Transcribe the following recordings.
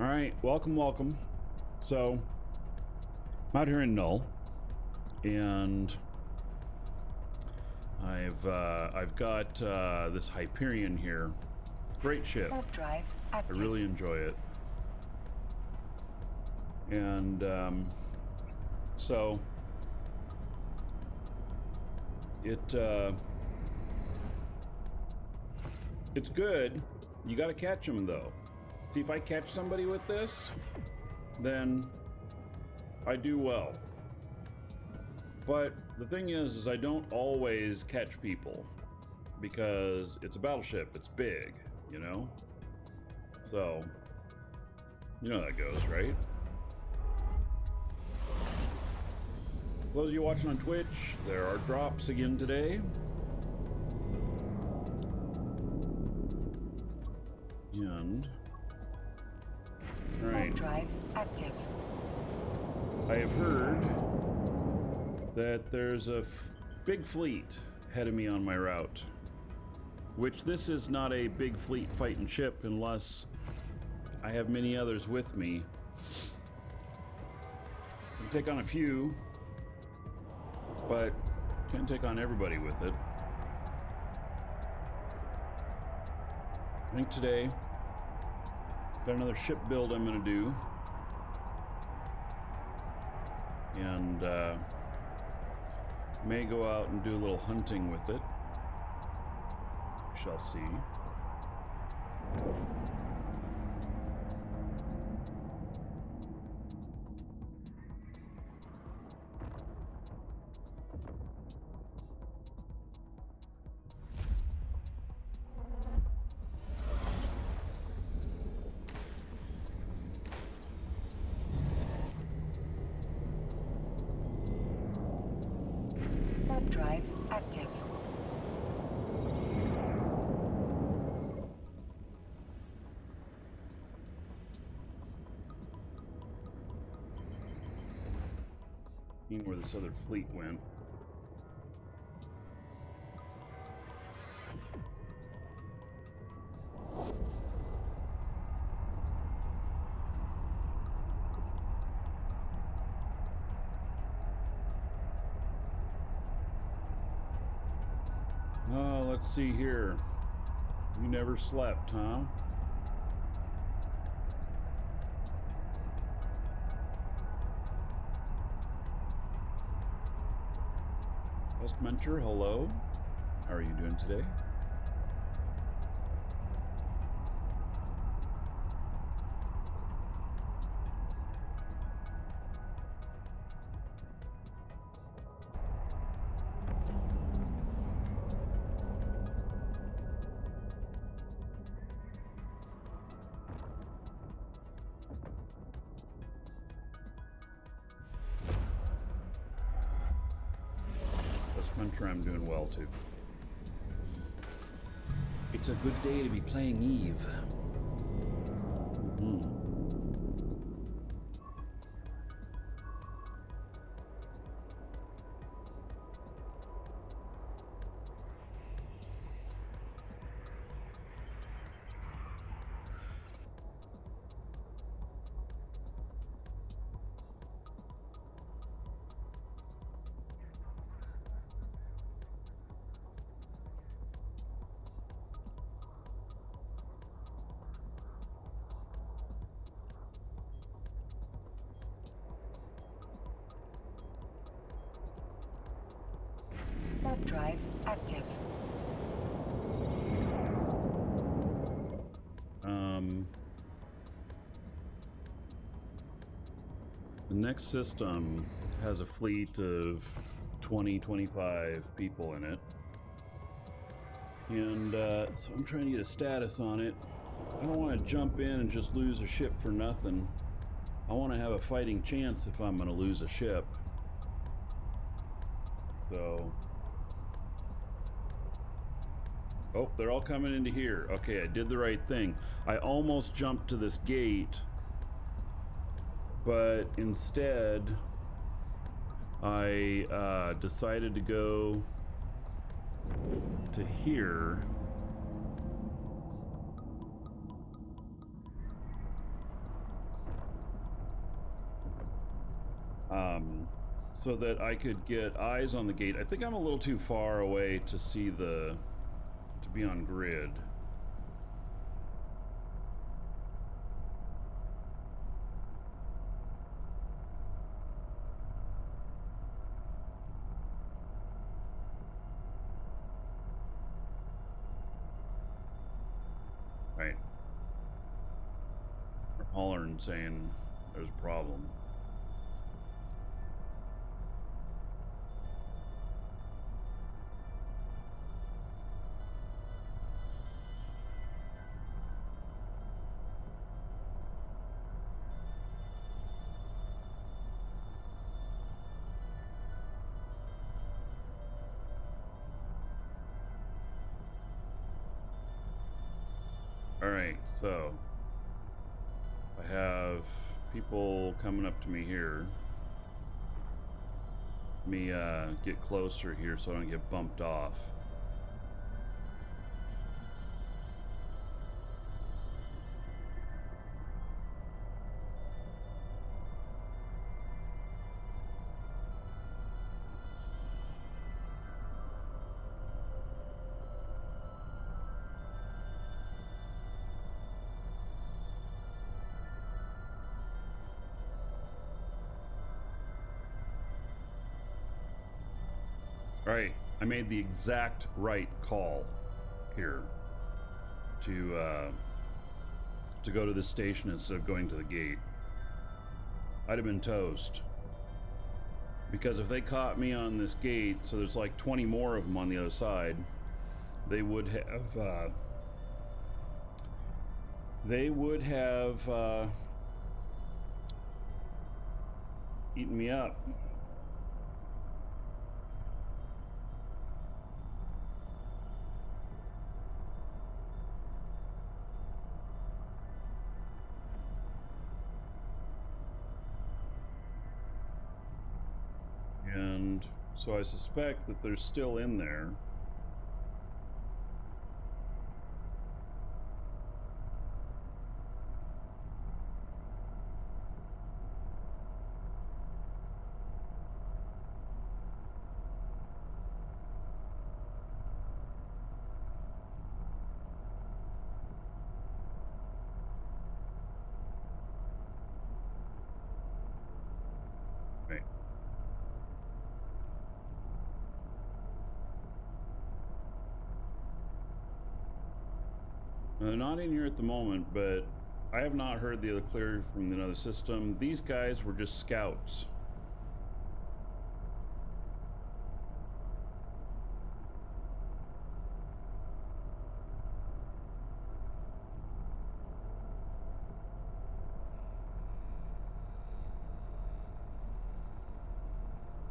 All right, welcome. So, I'm out here in Null, and I've got this Hyperion here. Great ship. Warp drive active. I really enjoy it. And so it's good. You got to catch them though. See, if I catch somebody with this, then I do well. But the thing is I don't always catch people because it's a battleship. It's big, you know? So, you know how that goes, right? For those of you watching on Twitch, there are drops again today. And all right. Warp drive active. I have heard that there's a big fleet ahead of me on my route, which this is not a big fleet fighting ship unless I have many others with me. I can take on a few, but can't take on everybody with it. I think today got another ship build I'm going to do, and may go out and do a little hunting with it. We shall see. Warp drive active. Seeing where this other fleet went. Oh, let's see here. You never slept, huh? Best Mentor, hello. How are you doing today? I'm doing well too. It's a good day to be playing Eve. Warp drive active. The next system has a fleet of 25 people in it. And so I'm trying to get a status on it. I don't want to jump in and just lose a ship for nothing. I want to have a fighting chance if I'm going to lose a ship. So... oh, they're all coming into here. Okay, I did the right thing. I almost jumped to this gate, but instead I decided to go to here. so that I could get eyes on the gate. I think I'm a little too far away to see to be on grid. Right. They're hollering saying there's a problem. Alright, so I have people coming up to me here. Let me get closer here so I don't get bumped off. Alright, I made the exact right call here to go to the station instead of going to the gate. I'd have been toast. Because if they caught me on this gate, so there's like 20 more of them on the other side, they would have eaten me up. And so I suspect that they're still in there. Right. They're not in here at the moment, but I have not heard the other clear from another system. These guys were just scouts.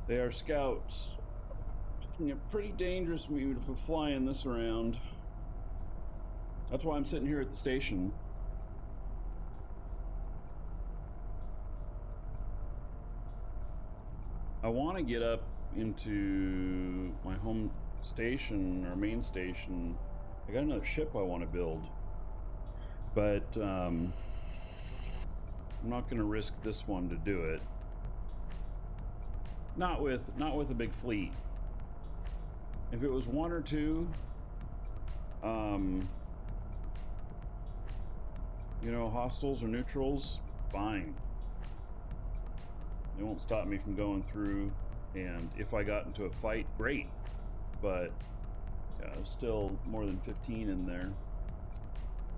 They are scouts. It's pretty dangerous for me for flying this around. That's why I'm sitting here at the station. I want to get up into my home station, or main station. I got another ship I want to build, but I'm not going to risk this one to do it. Not with a big fleet. If it was one or two, you know, hostiles or neutrals, fine. They won't stop me from going through, and if I got into a fight, great. But yeah, there's still more than 15 in there.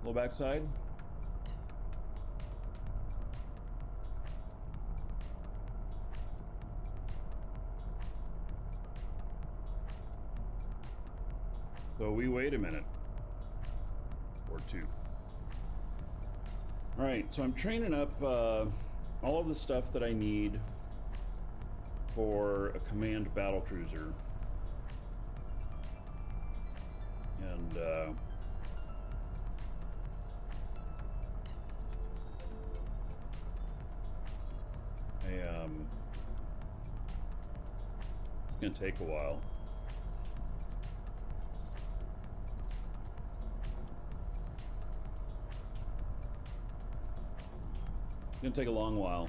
Low backside. So we wait a minute or two. All right, so I'm training up all of the stuff that I need for a command battle cruiser, and it's gonna take a while. It's gonna take a long while.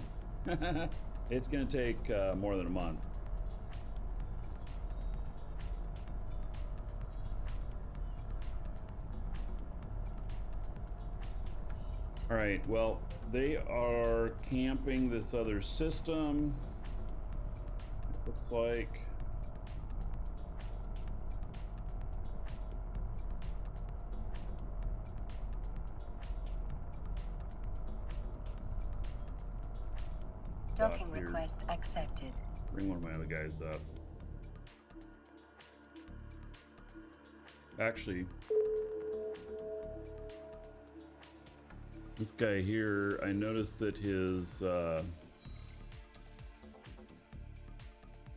It's going to take more than a month. All right, well, they are camping this other system. It looks like. Docking request accepted. Bring one of my other guys up. Actually, this guy here, I noticed that his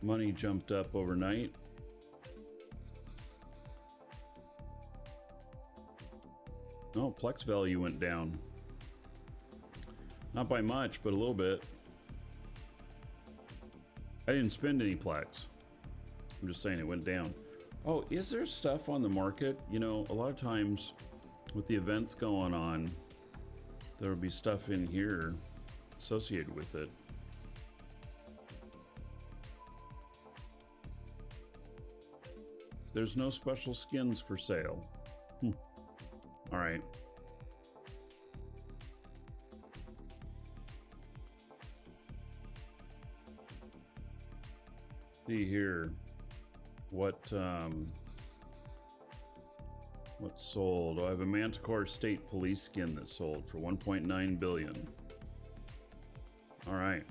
money jumped up overnight. No, Plex value went down. Not by much, but a little bit. I didn't spend any Plex. I'm just saying it went down. Oh, is there stuff on the market? You know, a lot of times with the events going on, there will be stuff in here associated with it. There's no special skins for sale. All right. See here what sold. Oh, I have a Manticore State Police skin that sold for 1.9 billion. All right.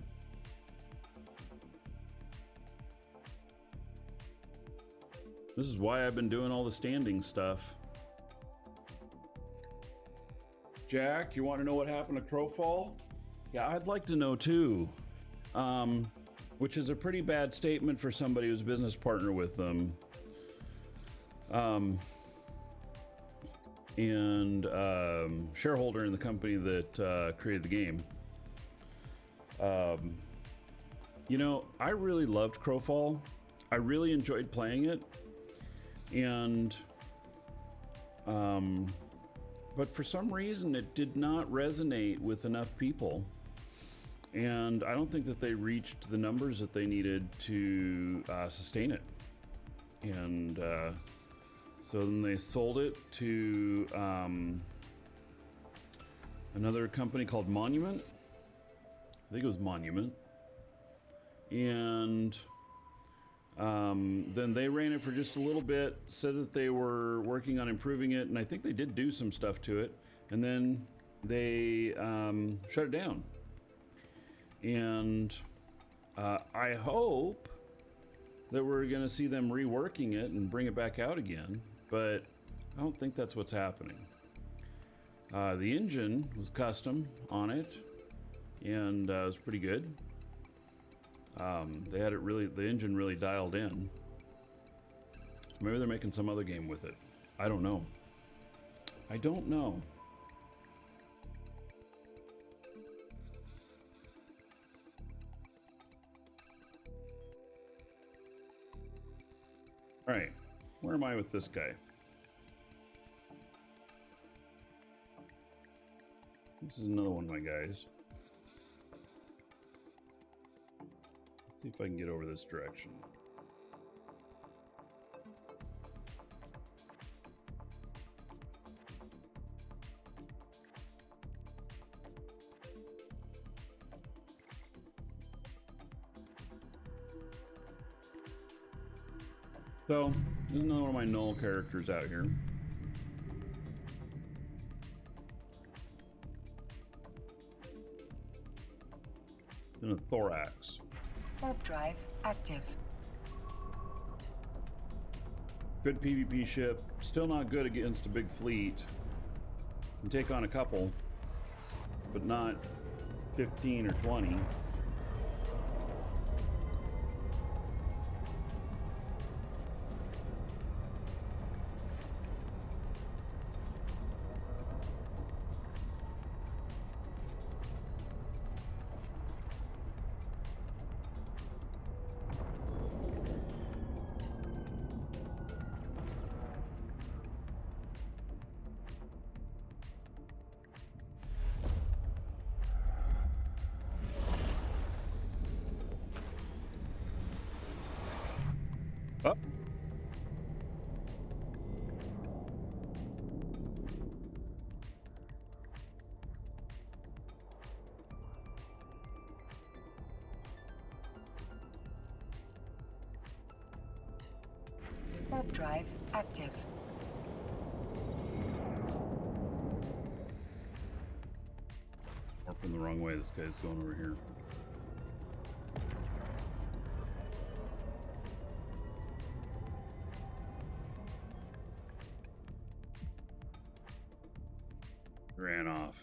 This is why I've been doing all the standing stuff. Jack, you want to know what happened to Crowfall? Yeah, I'd like to know too. Which is a pretty bad statement for somebody who's a business partner with them. And shareholder in the company that created the game. You know, I really loved Crowfall. I really enjoyed playing it. And but for some reason it did not resonate with enough people. And I don't think that they reached the numbers that they needed to sustain it. And so then they sold it to another company called Monument. I think it was Monument. And then they ran it for just a little bit, said that they were working on improving it, and I think they did do some stuff to it. And then they shut it down. And I hope that we're going to see them reworking it and bring it back out again, but I don't think that's what's happening. The engine was custom on it, and it was pretty good. They had it really, the engine really dialed in. Maybe they're making some other game with it. I don't know. I don't know. All right, where am I with this guy? This is another one of my guys. Let's see if I can get over this direction. So, this is another one of my null characters out here. And a thorax. Warp drive active. Good PvP ship. Still not good against a big fleet. Can take on a couple, but not 15 or 20. Warp drive active. Warping the wrong way. This guy's going over here. Ran off.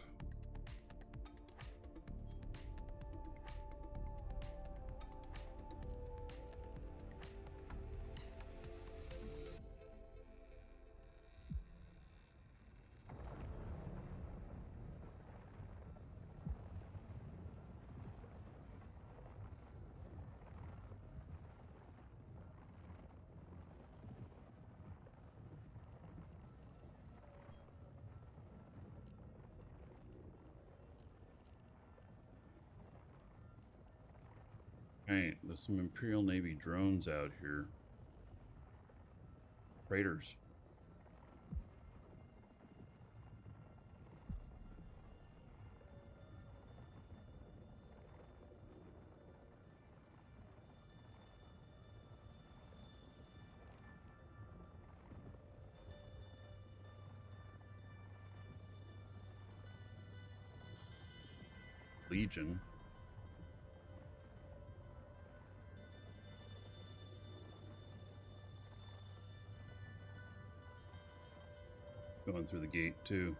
Right, there's some Imperial Navy drones out here. Raiders. Legion. Going through the gate too.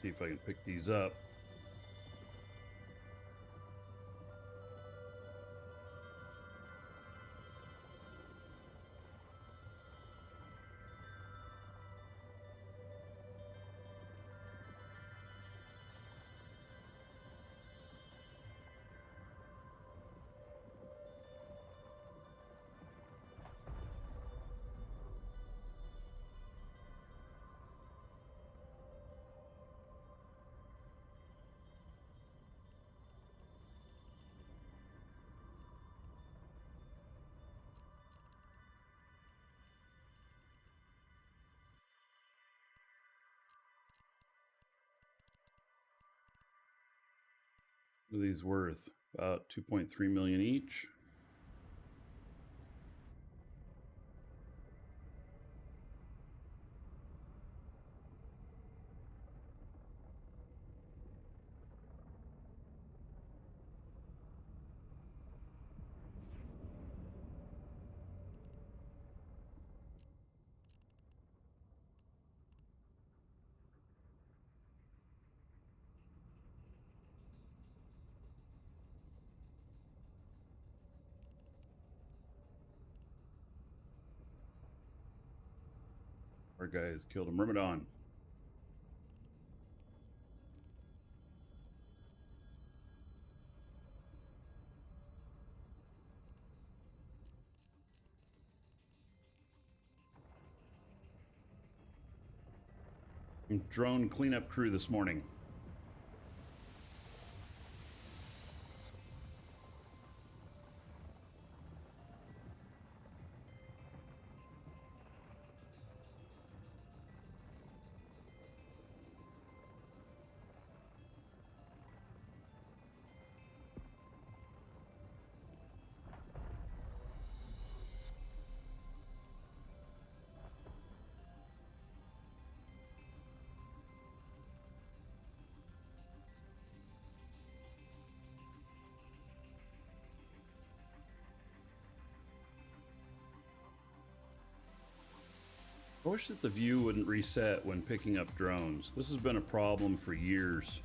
See if I can pick these up. What are these worth? About 2.3 million each. Our guy has killed a Myrmidon. Drone cleanup crew this morning. I wish that the view wouldn't reset when picking up drones. This has been a problem for years.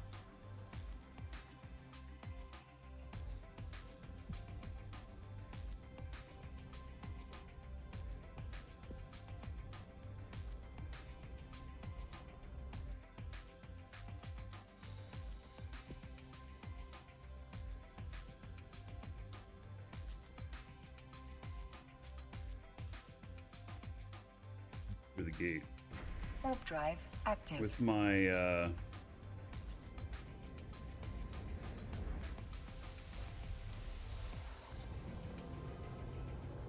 the gate. Warp drive active. With my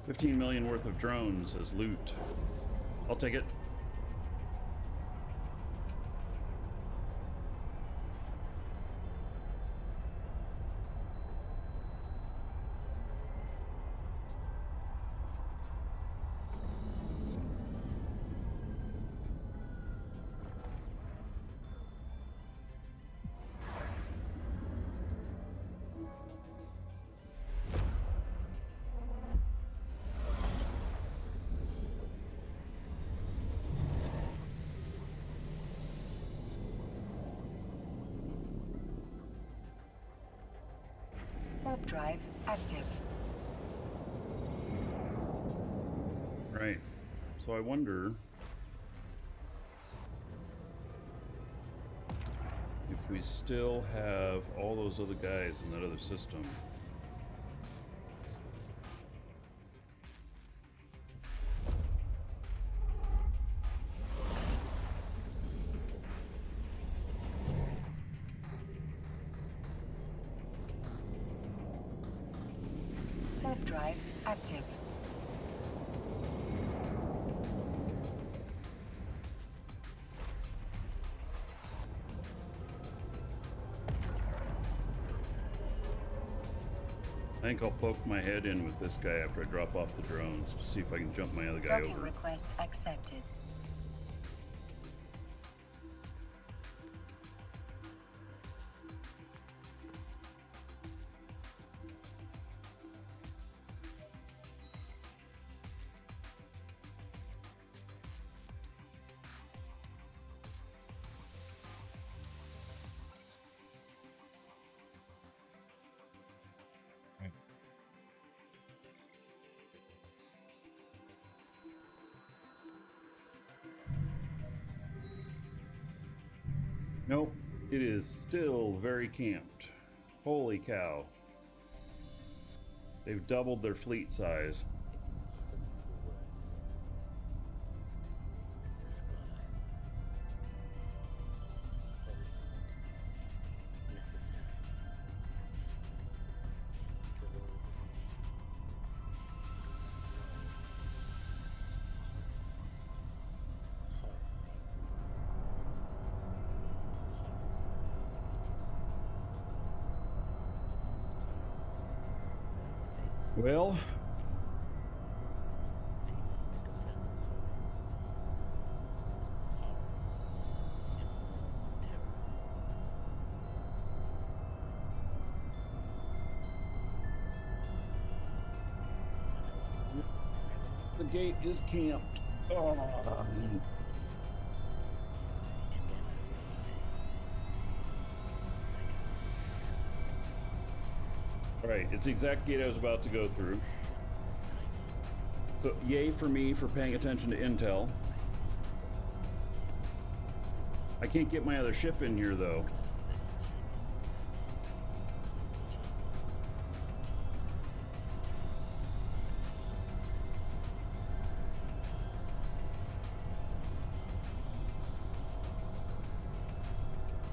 15 million worth of drones as loot. I'll take it. Warp drive active. Right. So I wonder if we still have all those other guys in that other system. Warp drive active. I think I'll poke my head in with this guy after I drop off the drones to see if I can jump my other guy Docking over. request accepted. Nope, it is still very camped. Holy cow. They've doubled their fleet size. Well, the gate is camped. Oh. Right, it's the exact gate I was about to go through. So, yay for me for paying attention to intel. I can't get my other ship in here, though.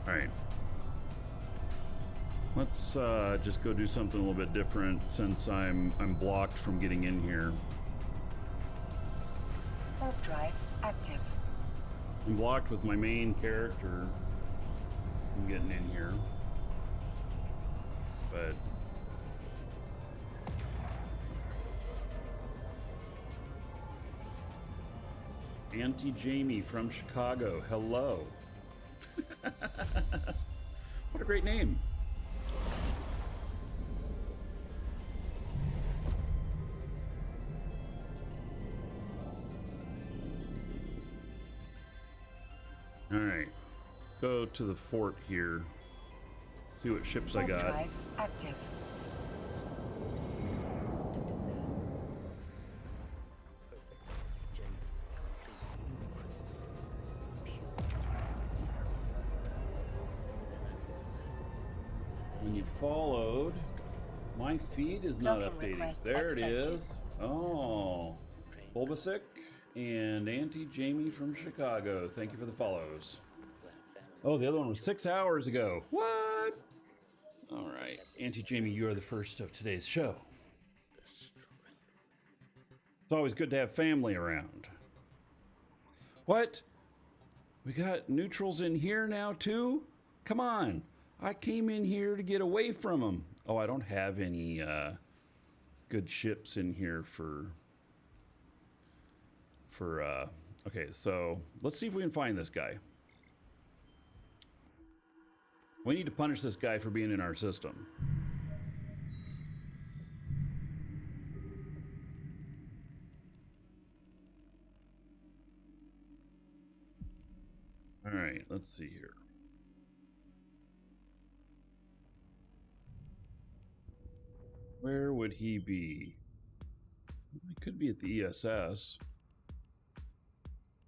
Alright. Let's just go do something a little bit different since I'm blocked from getting in here. Warp drive active. I'm blocked with my main character from getting in here. But Auntie Jamie from Chicago, hello. What a great name. All right, go to the fort here. See what ships I got. Drive active. When you followed, my feed is not Docking updating. request There it accepted. is. Oh, Bulbasic And Auntie Jamie from Chicago. Thank you for the follows. Oh, the other one was 6 hours ago. What? All right. Auntie Jamie, you are the first of today's show. It's always good to have family around. What? We got neutrals in here now, too? Come on. I came in here to get away from them. Oh, I don't have any good ships in here for okay, so let's see if we can find this guy. We need to punish this guy for being in our system. All right, let's see here. Where would he be? He could be at the ESS.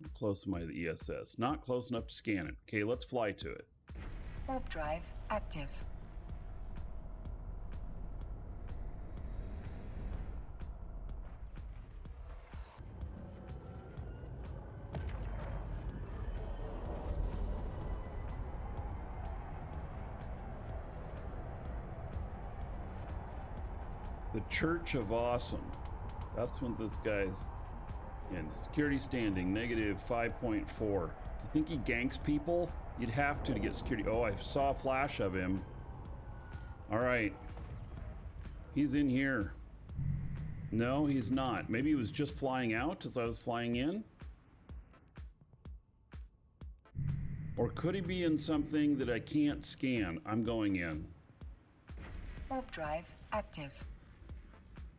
How close am I to the ESS? Not close enough to scan it. Okay, let's fly to it. Warp drive active. The Church of Awesome. That's what this guy's in. Security standing, negative 5.4. Do you think he ganks people? You'd have to get security. Oh, I saw a flash of him. All right. He's in here. No, he's not. Maybe he was just flying out as I was flying in. Or could he be in something that I can't scan? I'm going in. Warp drive active.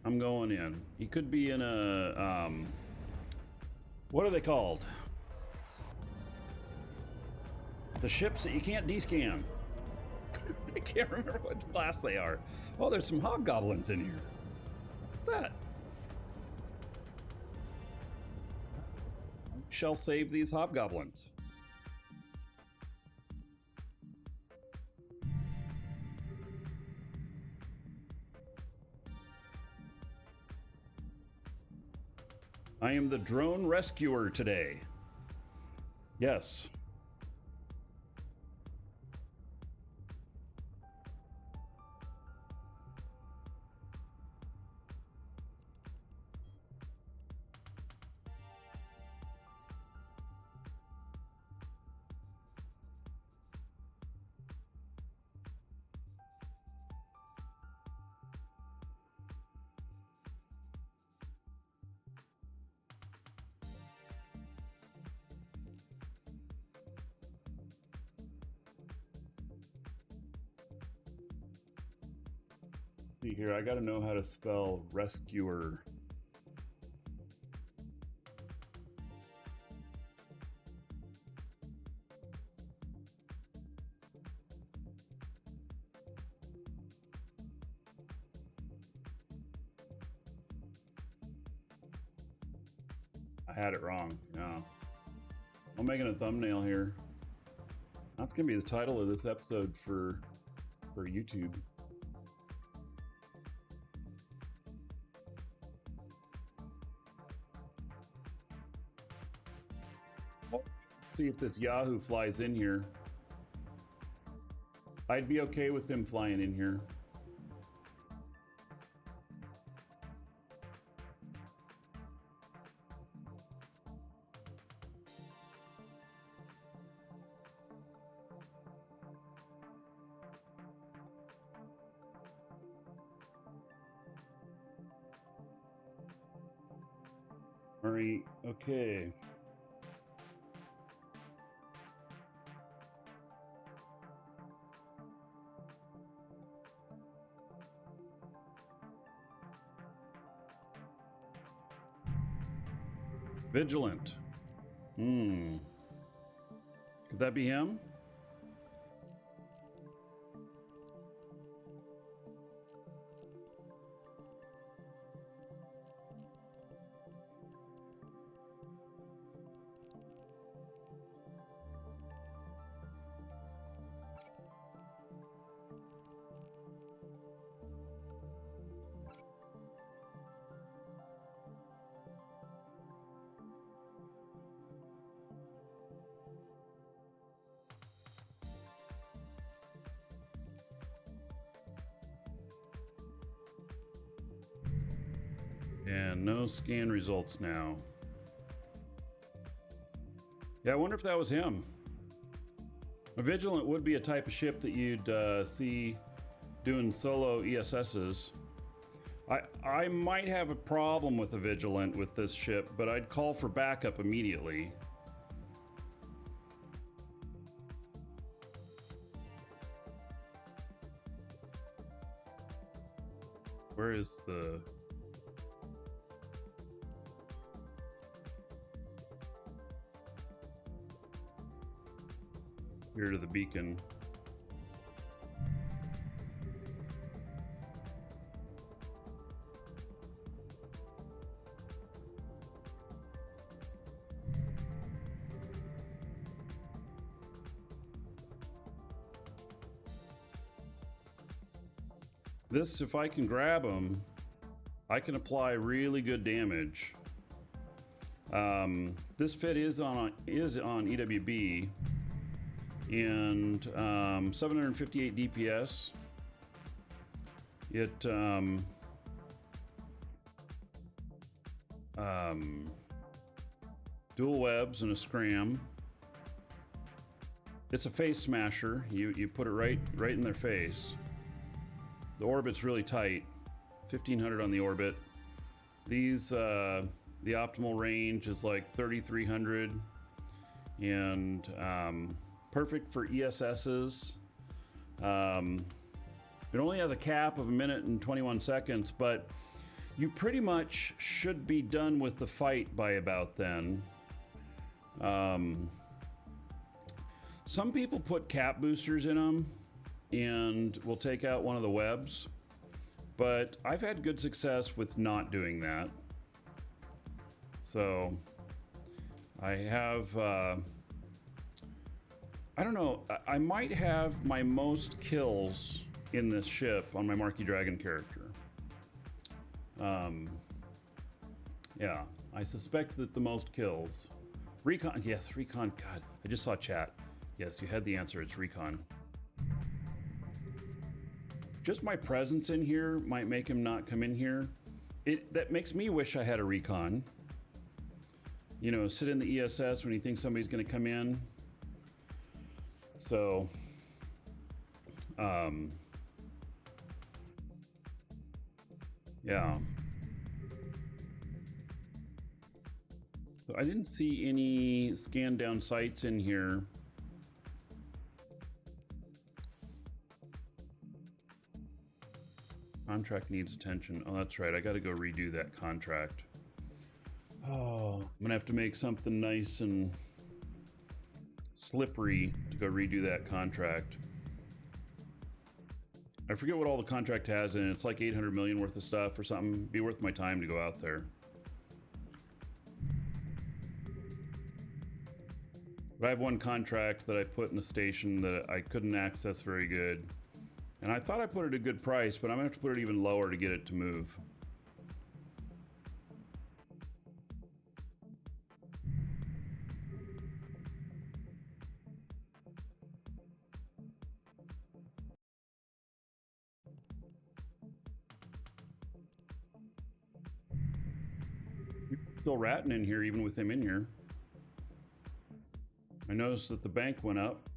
I'm going in. He could be in a, what are they called? The ships that you can't descan. I can't remember what class they are. Oh, there's some hobgoblins in here. What's that? Shall save these hobgoblins. I am the drone rescuer today. Yes. See here, I gotta know how to spell rescuer. I had it wrong. No. I'm making a thumbnail here. That's gonna be the title of this episode for YouTube. See if this Yahoo flies in here. I'd be okay with him flying in here. All right, okay. Vigilant. Could that be him? And no scan results now. Yeah, I wonder if that was him. A Vigilant would be a type of ship that you'd see doing solo ESSs. I might have a problem with a Vigilant with this ship, but I'd call for backup immediately. Where is the... Here to the beacon. This, if I can grab him, I can apply really good damage. This fit is on EWB and 758 DPS. It dual webs and a scram. It's a face smasher. You put it right in their face. The orbit's really tight, 1500 on the orbit. These, the optimal range is like 3300, and perfect for ESSs. It only has a cap of 1 minute and 21 seconds, but you pretty much should be done with the fight by about then. Some people put cap boosters in them and will take out one of the webs, but I've had good success with not doing that. So I have, I don't know, I might have my most kills in this ship on my Markee Dragon character. Yeah, I suspect that the most kills. Recon, yes, Recon, God, I just saw chat. Yes, you had the answer, it's Recon. Just my presence in here might make him not come in here. That makes me wish I had a Recon. You know, sit in the ESS when you think somebody's gonna come in. So, yeah. So I didn't see any scan down sites in here. Contract needs attention. Oh, that's right. I got to go redo that contract. Oh, I'm gonna have to make something nice and slippery to go redo that contract. I forget what all the contract has in it. It's like 800 million worth of stuff or something. Be worth my time to go out there. But I have one contract that I put in the station that I couldn't access very good. And I thought I put it at a good price, but I'm gonna have to put it even lower to get it to move. Still ratting in here, even with him in here. I noticed that the bank went up.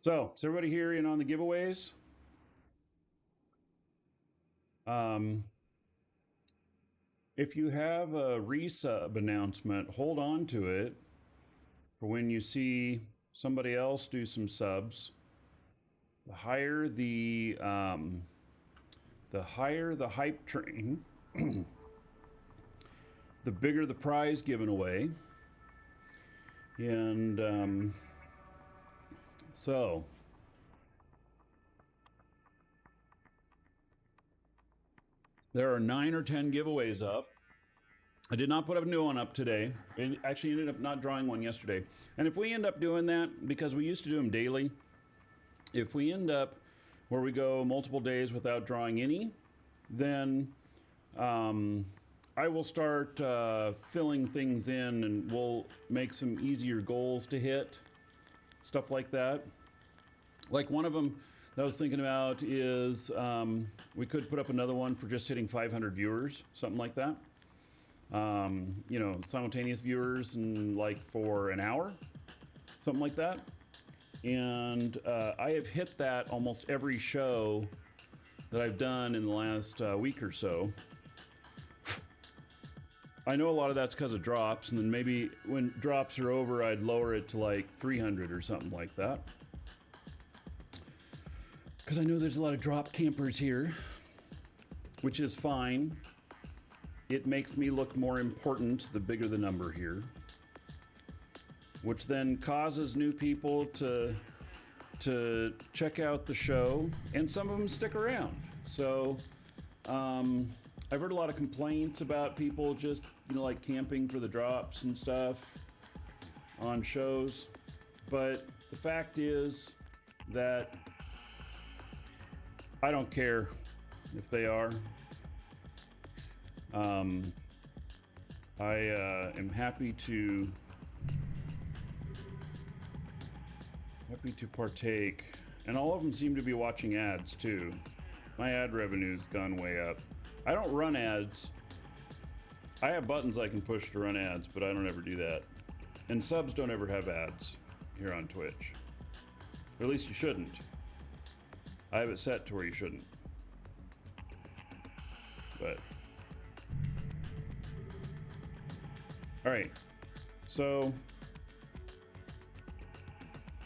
So, is everybody here in on the giveaways? If you have a resub announcement, hold on to it for when you see somebody else do some subs. The higher the hype train, the bigger the prize given away. And so there are 9 or 10 giveaways up. I did not put a new one up today. It actually ended up not drawing one yesterday. And if we end up doing that, because we used to do them daily, if we end up where we go multiple days without drawing any, then I will start filling things in, and we'll make some easier goals to hit. stuff like that. Like one of them that I was thinking about is we could put up another one for just hitting 500 viewers, something like that. You know, simultaneous viewers and like for an hour, something like that. And I have hit that almost every show that I've done in the last week or so. I know a lot of that's because of drops, and then maybe when drops are over, I'd lower it to like 300 or something like that. Because I know there's a lot of drop campers here, which is fine. It makes me look more important the bigger the number here, which then causes new people to check out the show, and some of them stick around. So I've heard a lot of complaints about people just, you know, like camping for the drops and stuff on shows. But the fact is that I don't care if they are. I am happy to partake, and all of them seem to be watching ads too. My ad revenue's gone way up. I don't run ads. I have buttons I can push to run ads, but I don't ever do that. And subs don't ever have ads here on Twitch. Or at least you shouldn't. I have it set to where you shouldn't. But all right, so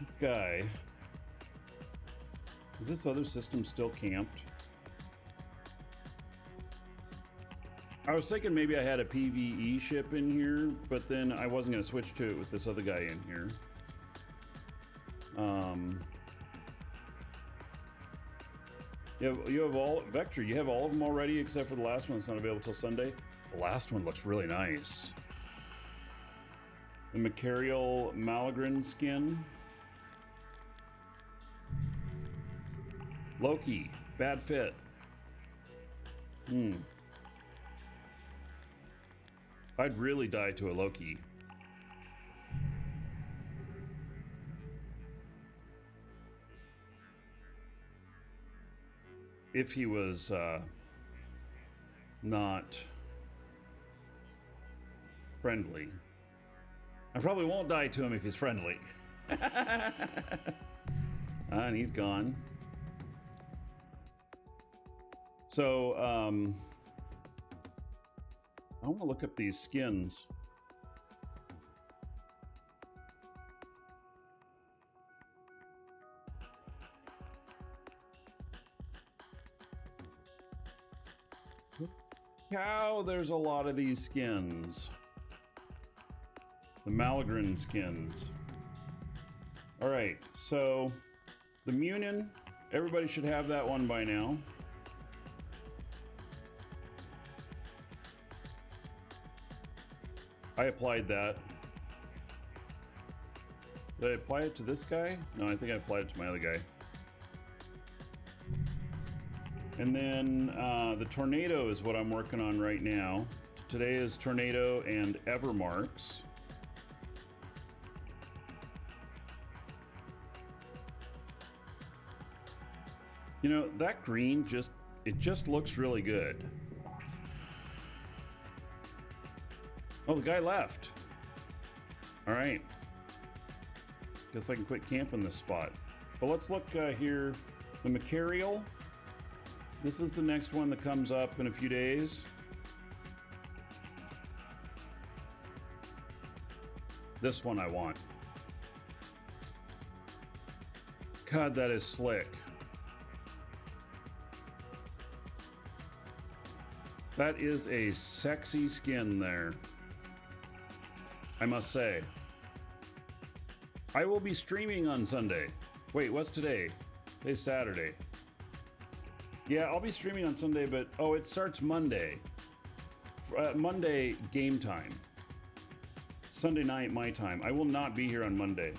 this guy, is this other system still camped? I was thinking maybe I had a PvE ship in here, but then I wasn't going to switch to it with this other guy in here. You have all, Vector, you have all of them already except for the last one that's not available till Sunday? The last one looks really nice. The Mercurial Malagrin skin. Loki, bad fit. I'd really die to a Loki. If he was not friendly. I probably won't die to him if he's friendly. And he's gone. So, I want to look up these skins. How there's a lot of these skins. The Malagrin skins. All right, so the Munin, everybody should have that one by now. I applied that. Did I apply it to this guy? No, I think I applied it to my other guy. And then the Tornado is what I'm working on right now. Today is Tornado and Evermarks. You know, that green just looks really good. Oh, the guy left. All right. Guess I can quit camping this spot. But let's look here. The Mercurial. This is the next one that comes up in a few days. This one I want. God, that is slick. That is a sexy skin there, I must say. I will be streaming on Sunday. Wait, what's today? Today's Saturday. Yeah, I'll be streaming on Sunday, but oh, it starts Monday. Monday game time. Sunday night my time. I will not be here on Monday.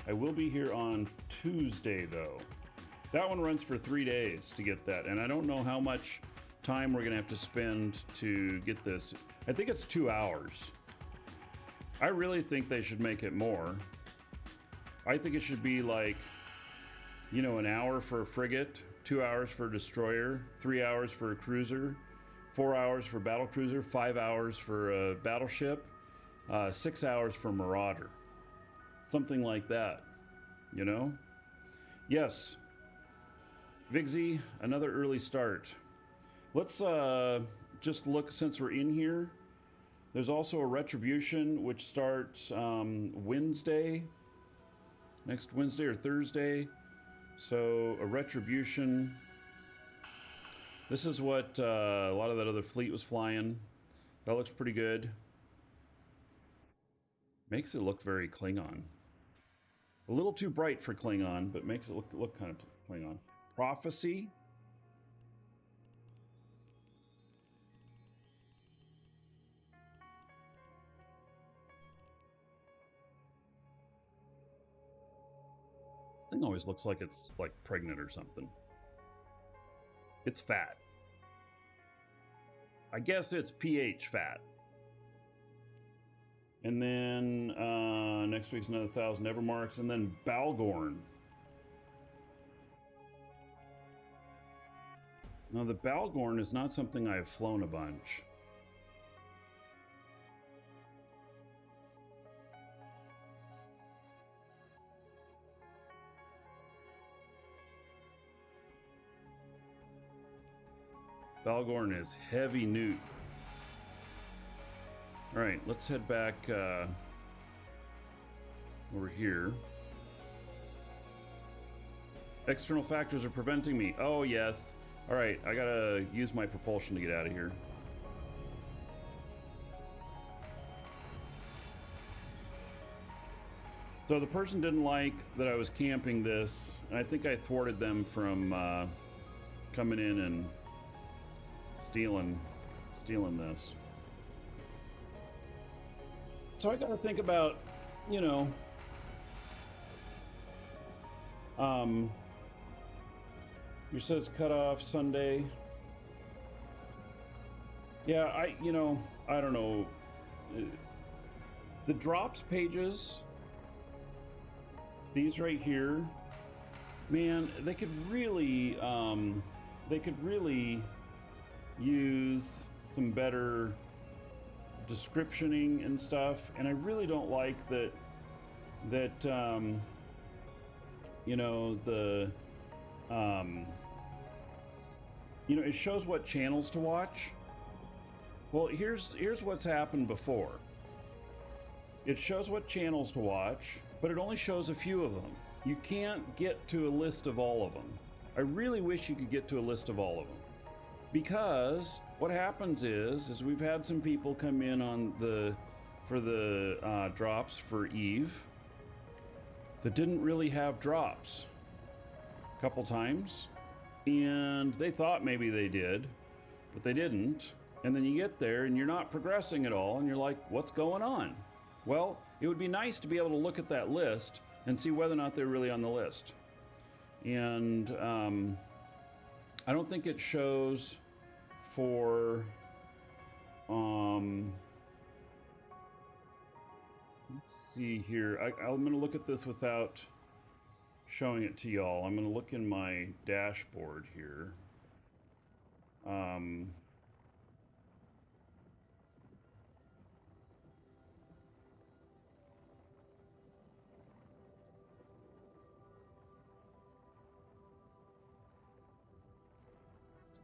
I will be here on Tuesday though. That one runs for 3 days to get that, and I don't know how much time we're gonna have to spend to get this. I think it's 2 hours. I really think they should make it more. I think it should be like, you know, an hour for a frigate, 2 hours for a destroyer, 3 hours for a cruiser, 4 hours for battle cruiser, 5 hours for a battleship, 6 hours for marauder. Something like that, you know? Yes. Vigsy, another early start. Let's just look, since we're in here. There's also a retribution which starts Wednesday, next Wednesday or Thursday. So a retribution. This is what a lot of that other fleet was flying. That looks pretty good. Makes it look very Klingon. A little too bright for Klingon, but makes it look kind of Klingon. Prophecy. This thing always looks like it's like pregnant or something. It's fat. I guess it's pH fat. And then next week's another 1,000 Evermarks, and then Balgorn. Now the Balgorn is not something I've flown a bunch. Balgorn is heavy newt. All right, let's head back over here. External factors are preventing me. Oh, yes. All right, I gotta use my propulsion to get out of here. So the person didn't like that I was camping this, and I think I thwarted them from coming in and stealing this. So I gotta think about, you know, you says cut off Sunday. Yeah, I don't know. The drops pages, these right here, man, they could really use some better descriptioning and stuff. And I really don't like that you know, the you know, it shows what channels to watch. Well, here's what's happened before. It shows what channels to watch, but it only shows a few of them. You can't get to a list of all of them. I really wish you could get to a list of all of them. Because what happens is we've had some people come in on for the drops for Eve that didn't really have drops a couple times, and they thought maybe they did, but they didn't. And then you get there and you're not progressing at all, and you're like, what's going on? Well, it would be nice to be able to look at that list and see whether or not they're really on the list. And I don't think it shows for let's see here. I'm going to look at this without showing it to y'all. I'm going to look in my dashboard here.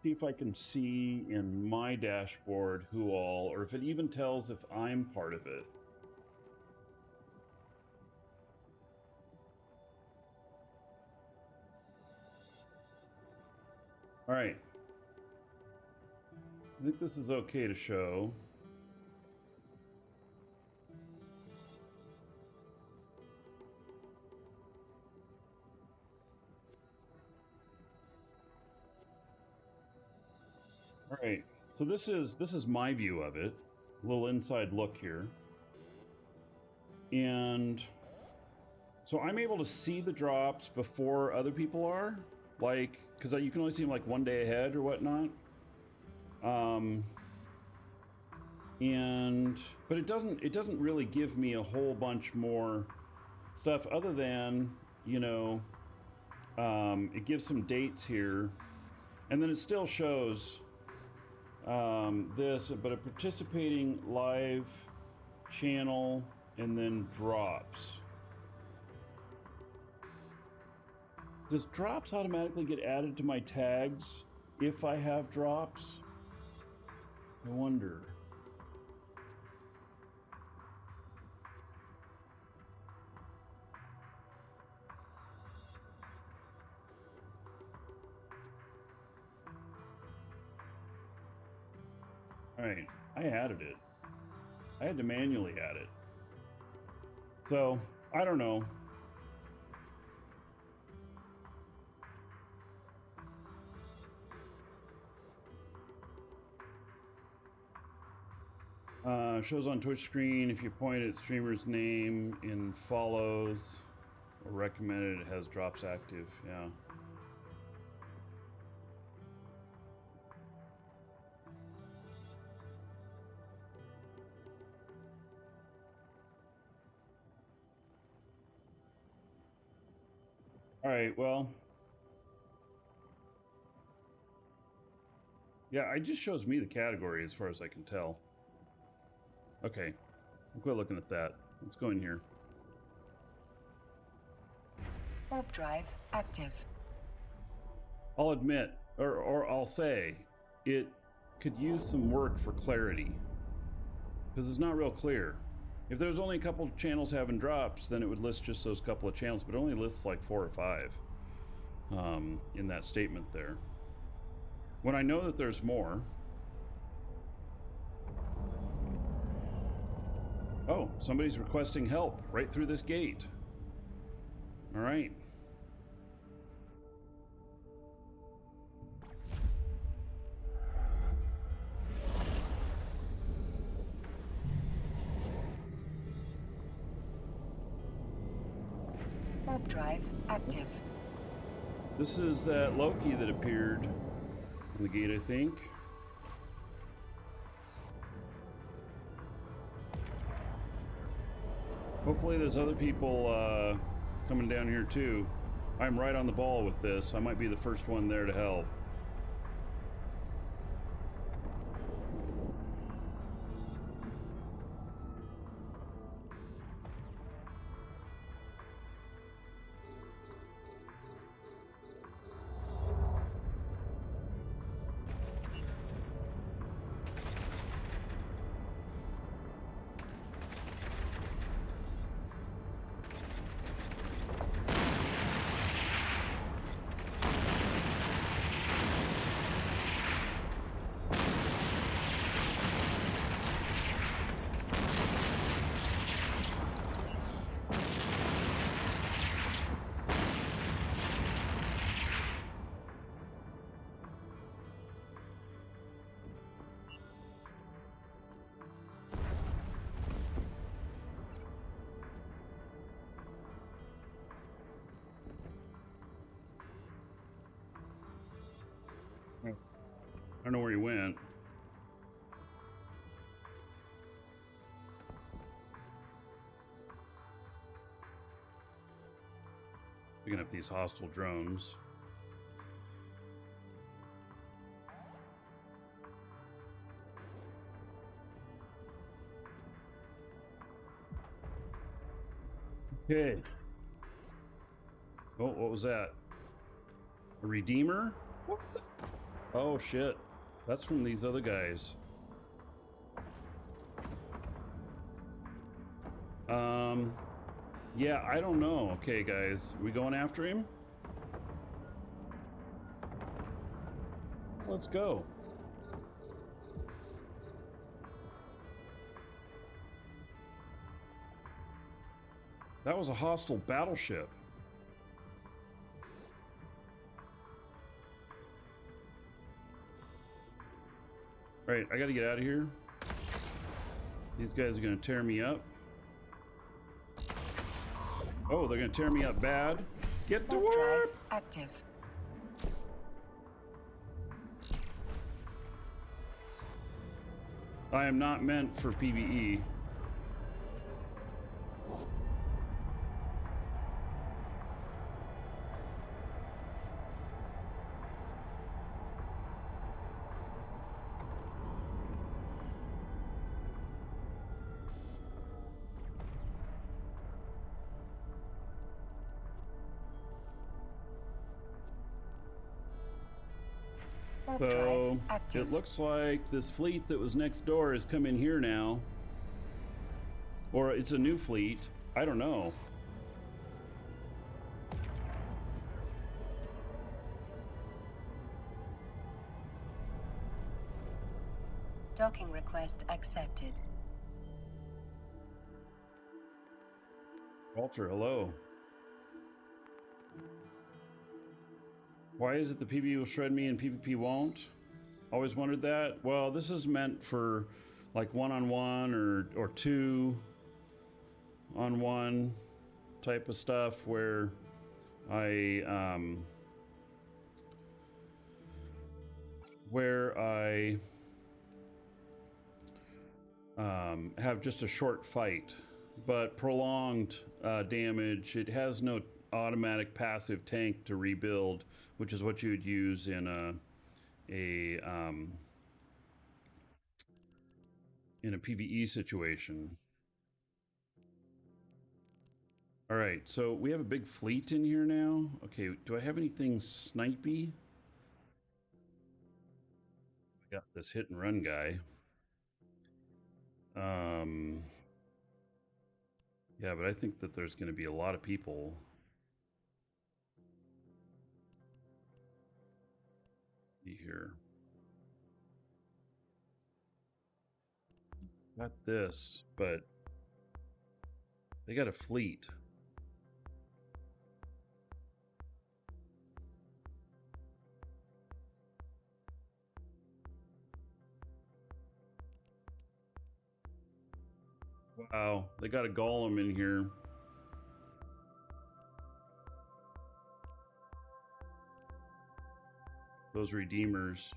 See if I can see in my dashboard who all, or if it even tells if I'm part of it. All right. I think this is okay to show. All right, so this is my view of it. A little inside look here. And so I'm able to see the drops before other people are, like, because you can only see them like one day ahead or whatnot. But it doesn't really give me a whole bunch more stuff other than, you know, it gives some dates here, and then it still shows this, but a participating live channel, and then drops. Does drops automatically get added to my tags if I have drops? I wonder. All right, I added it. I had to manually add it. So, I don't know. Shows on Twitch screen if you point at streamer's name in follows or recommended, it has drops active. Yeah. All right, well. Yeah, it just shows me the category as far as I can tell. Okay, I'll quit looking at that. Let's go in here. Warp drive active. I'll admit, or I'll say, it could use some work for clarity. Because it's not real clear. If there's only a couple of channels having drops, then it would list just those couple of channels, but it only lists like 4 or 5 in that statement there. When I know that there's more... Oh, somebody's requesting help right through this gate. All right. Warp drive active. This is that Loki that appeared on the gate, I think. Hopefully there's other people coming down here too. I'm right on the ball with this. I might be the first one there to help. I don't know where he went. Picking up these hostile drones. Okay. Oh, what was that? A redeemer? What the? Oh shit. That's from these other guys. Yeah, I don't know. Okay, guys. We going after him? Let's go. That was a hostile battleship. Alright, I gotta get out of here. These guys are gonna tear me up. Oh, they're gonna tear me up bad. Get to Warp drive work! active. I am not meant for PvE. Warp So drive active. it looks like this fleet that was next door has come in here now. Or it's a new fleet. I don't know. Docking request accepted. Walter, hello. Why is it the PvP will shred me and PvP won't? Always wondered that. Well, this is meant for like one-on-one or two-on-one type of stuff where I have just a short fight, but prolonged damage. It has no automatic passive tank to rebuild, which is what you would use in a PvE situation. All right, so we have a big fleet in here now. Okay, do I have anything snipey? I got this hit and run guy. Yeah, but I think that there's going to be a lot of people. Here. Got this, but they got a fleet. Wow, they got a golem in here. Those redeemers.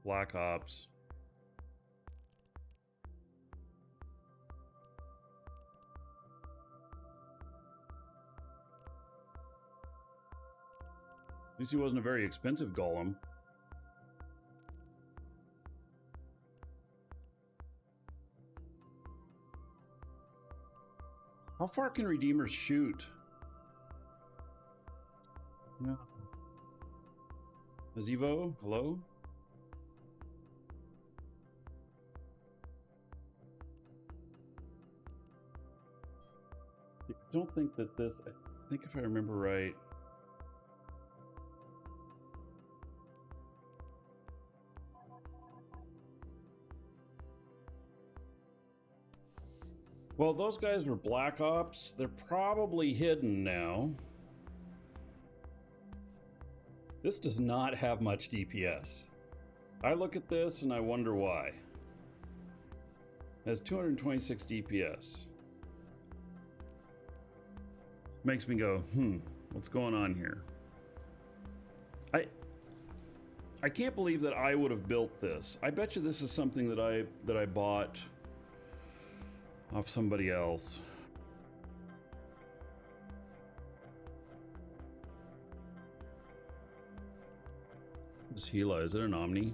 Black Ops. At least he wasn't a very expensive golem. How far can redeemers shoot? Yeah. Azivo, hello? I don't think that this, I think if I remember right, well, those guys were Black Ops. They're probably hidden now. This does not have much DPS. I look at this and I wonder why. It has 226 DPS. Makes me go, what's going on here? I can't believe that I would have built this. I bet you this is something that I bought off somebody else. This Gila, is it an Omni?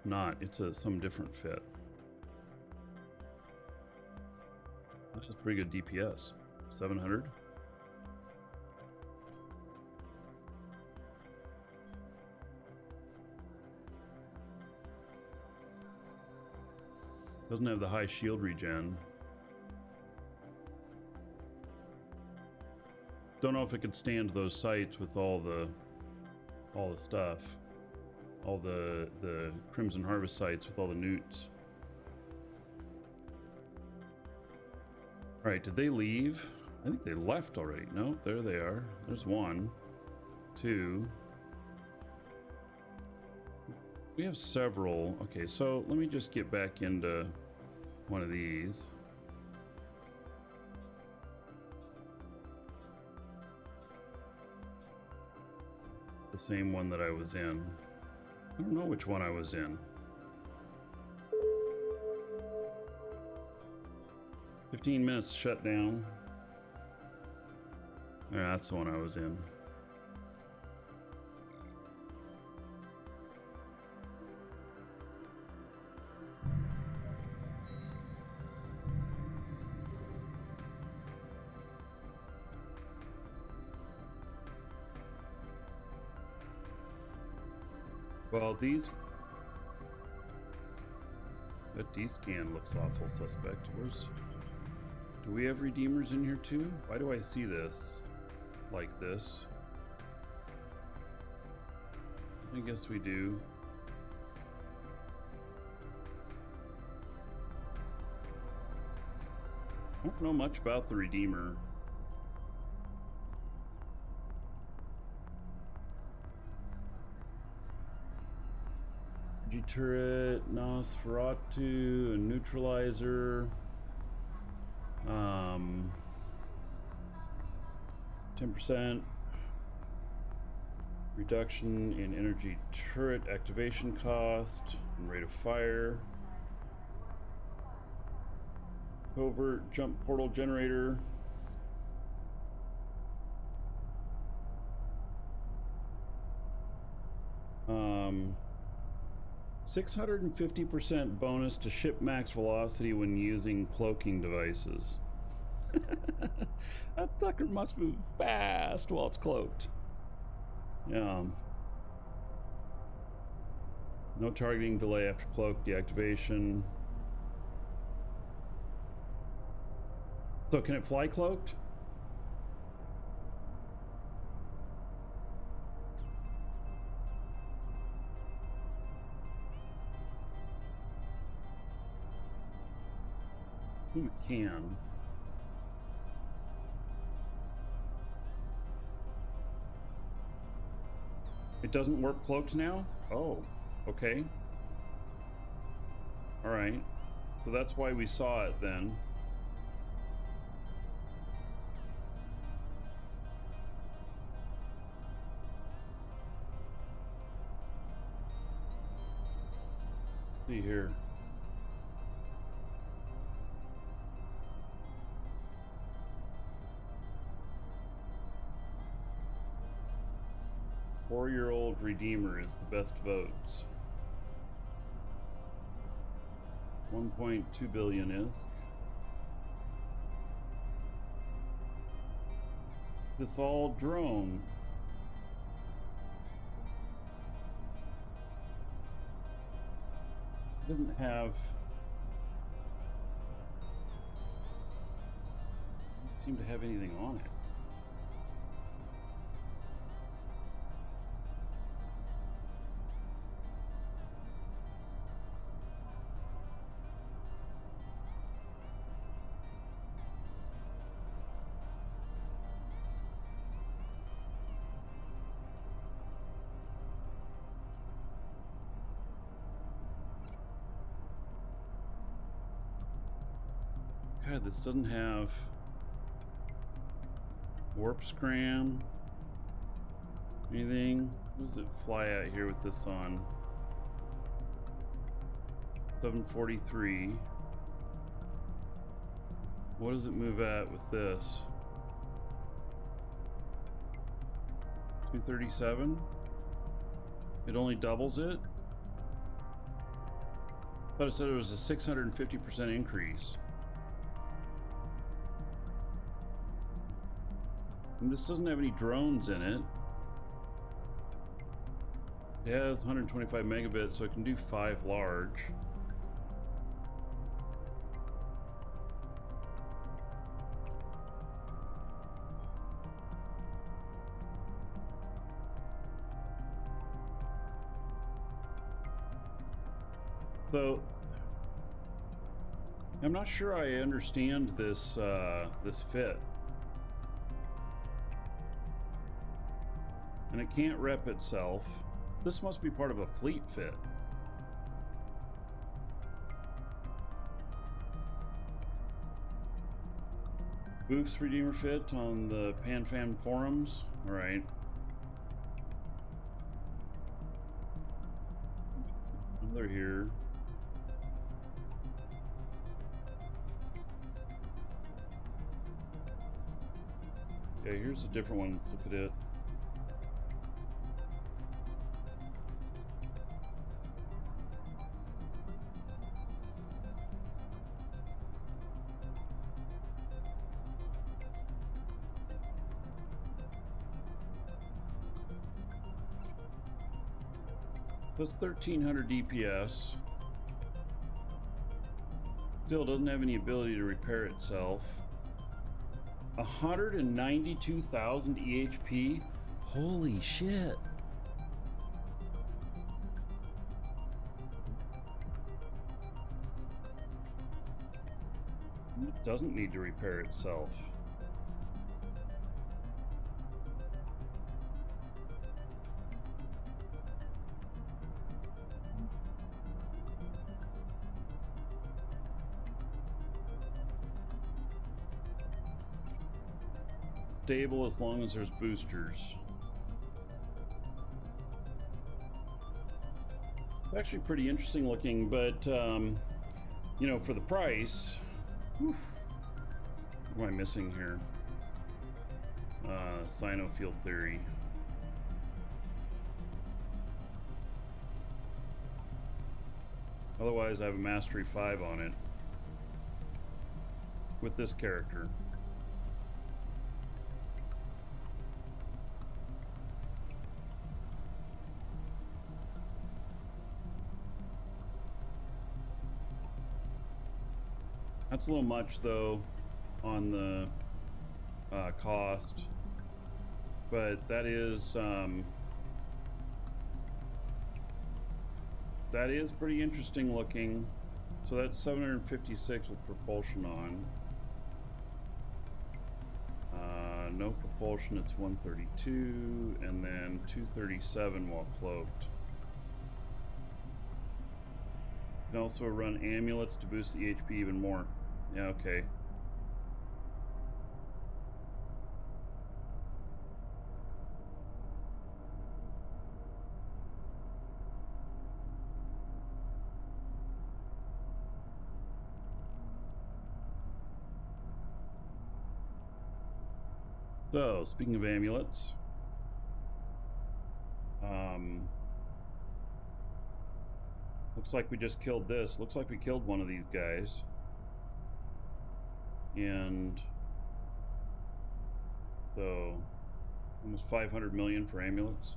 Not, it's some different fit. That's just pretty good DPS. 700. Doesn't have the high shield regen. Don't know if it could stand those sights with all the stuff. All the Crimson Harvest sites with all the newts. Alright, did they leave? I think they left already. No, there they are. There's one. Two. We have several. Okay, so let me just get back into one of these. The same one that I was in. I don't know which one I was in. 15 minutes shut down. Yeah, that's the one I was in. Well, that D-scan looks awful suspect. Do we have redeemers in here too? Why do I see this like this? I guess we do. I don't know much about the redeemer. Turret, Nosferatu, a neutralizer, 10% reduction in energy turret activation cost and rate of fire, covert jump portal generator, um 650% bonus to ship max velocity when using cloaking devices. That sucker must move fast while it's cloaked. Yeah. No targeting delay after cloak deactivation. So can it fly cloaked? It can. It doesn't work cloaked now? Oh, okay. All right. So that's why we saw it then. See here. Four-year-old Redeemer is the best votes. 1.2 billion is. This all drone. Doesn't have. Doesn't seem to have anything on it. God, this doesn't have warp scram, anything. What does it fly at here with this on? 743. What does it move at with this? 237? It only doubles it? I thought it said it was a 650% increase. And this doesn't have any drones in it. It has 125 megabits, so it can do 5 large. So I'm not sure I understand this this fit. And it can't rep itself. This must be part of a fleet fit. Boof's Redeemer fit on the PanFan forums. All right. They're here. Okay, here's a different one. Let's look at it. That's 1300 DPS. Still doesn't have any ability to repair itself. 192,000 EHP? Holy shit. It doesn't need to repair itself. Stable as long as there's boosters. It's actually pretty interesting looking, but you know, for the price, whew, what am I missing here? Sino field theory. Otherwise, I have a mastery 5 on it with this character. That's a little much though on the cost, but that is pretty interesting looking. So that's 756 with propulsion on. No propulsion, it's 132, and then 237 while cloaked. You can also run amulets to boost the HP even more. Yeah, okay. So, speaking of amulets, looks like we just killed this. Looks like we killed one of these guys. And so, almost 500 million for amulets.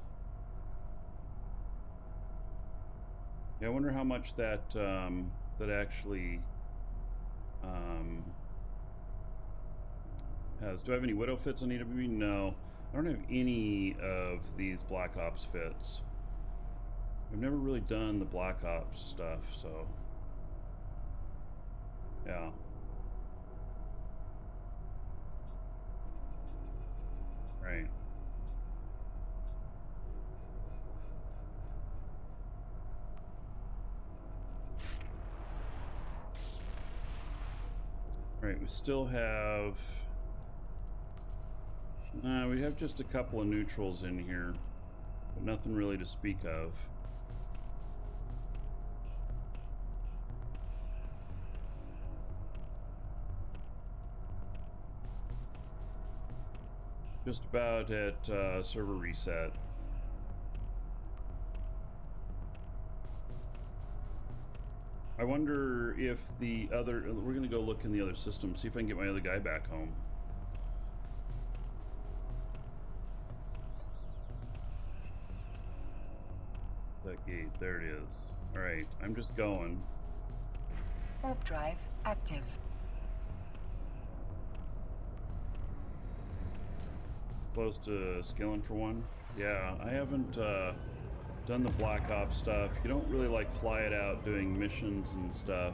Yeah, I wonder how much that that actually has. Do I have any Widow fits on EWB? No. I don't have any of these Black Ops fits. I've never really done the Black Ops stuff, so yeah. Right. Right, we still have we have just a couple of neutrals in here, but nothing really to speak of. Just about at server reset. I wonder if the other, we're gonna go look in the other system, see if I can get my other guy back home. That gate, there it is. All right, I'm just going. Warp drive active. Close to skilling for one. Yeah, I haven't done the Black Ops stuff. You don't really like fly it out doing missions and stuff.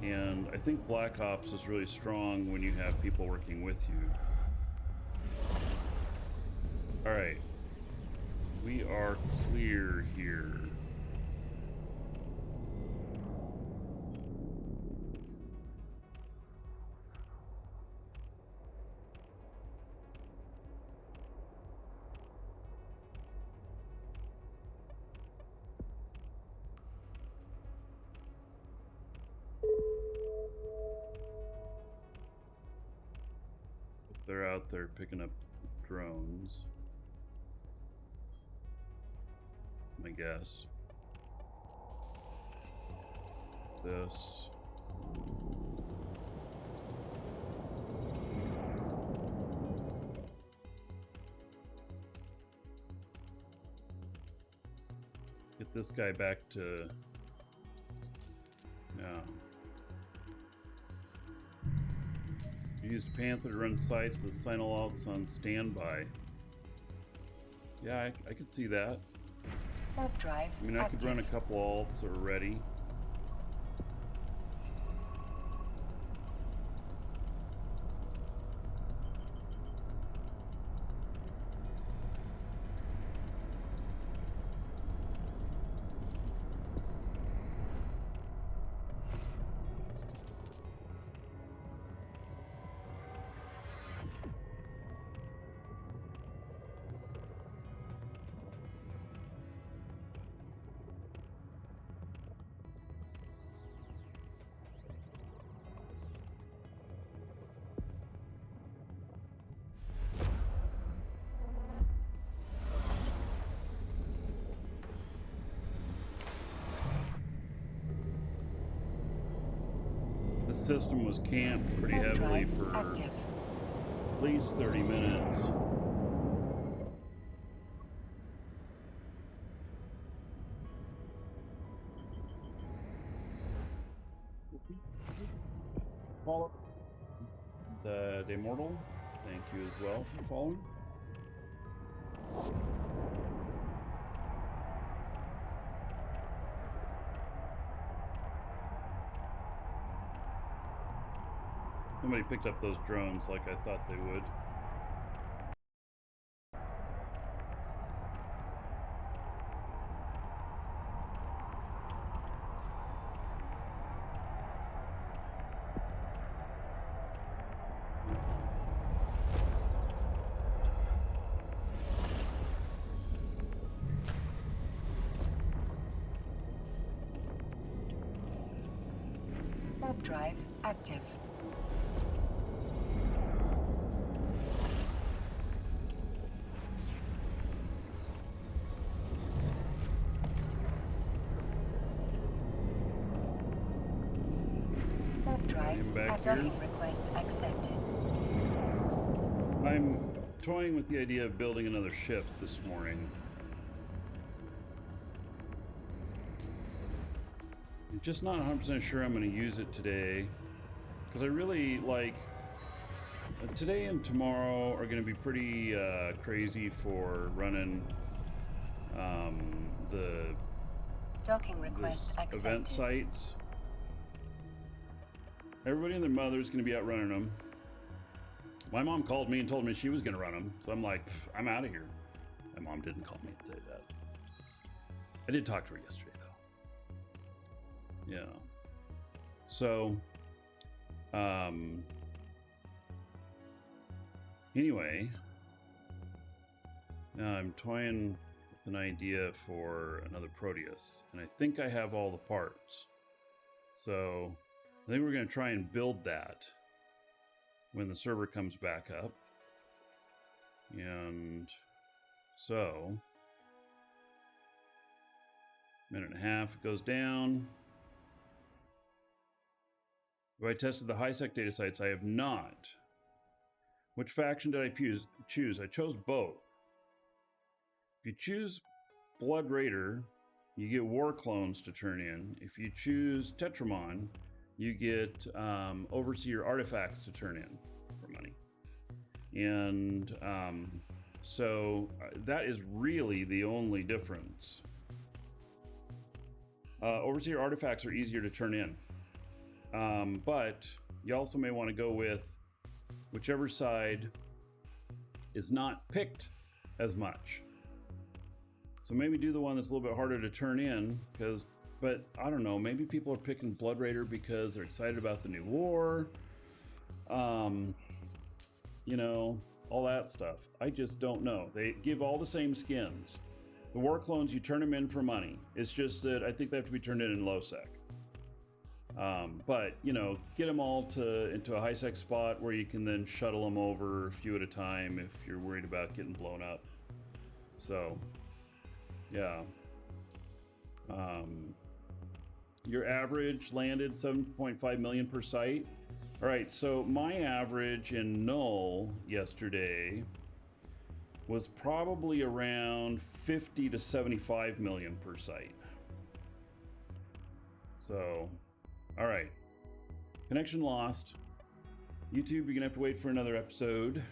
And I think Black Ops is really strong when you have people working with you. All right. We are clear here. They're out there picking up drones, I guess. This. Get Get this guy back to... Yeah. Used Panther to run sites. The Sinologs on standby. Yeah, I could see that. Warp drive I mean, I could run a couple alts already. System was camped pretty heavily for active. At least 30 minutes. Follow the Immortal. Thank you as well for following. Somebody picked up those drones like I thought they would. Warp drive active. Docking request accepted. I'm toying with the idea of building another ship this morning. I'm just not 100% sure I'm going to use it today, because I really like... Today and tomorrow are going to be pretty crazy for running the docking request accepted. Event sites. Everybody and their mother's going to be out running them. My mom called me and told me she was going to run them, so I'm like, I'm out of here. My mom didn't call me and say that. I did talk to her yesterday, though. Yeah. So, anyway, now I'm toying with an idea for another Proteus, and I think I have all the parts. So I think we're going to try and build that when the server comes back up. And so, minute and a half, it goes down. Have I tested the high-sec data sites? I have not. Which faction did I choose? I chose both. If you choose Blood Raider, you get War Clones to turn in. If you choose Tetramon, you get Overseer Artifacts to turn in for money. And so that is really the only difference. Overseer Artifacts are easier to turn in. But you also may want to go with whichever side is not picked as much. So maybe do the one that's a little bit harder to turn in, but I don't know, maybe people are picking Blood Raider because they're excited about the new war. You know, all that stuff. I just don't know. They give all the same skins. The War Clones, you turn them in for money. It's just that I think they have to be turned in low-sec. But, you know, get them all into a high-sec spot where you can then shuttle them over a few at a time if you're worried about getting blown up. So, yeah. Your average landed 7.5 million per site. All right, so my average in null yesterday was probably around 50 to 75 million per site. So, alright. Connection lost. YouTube, you're gonna have to wait for another episode.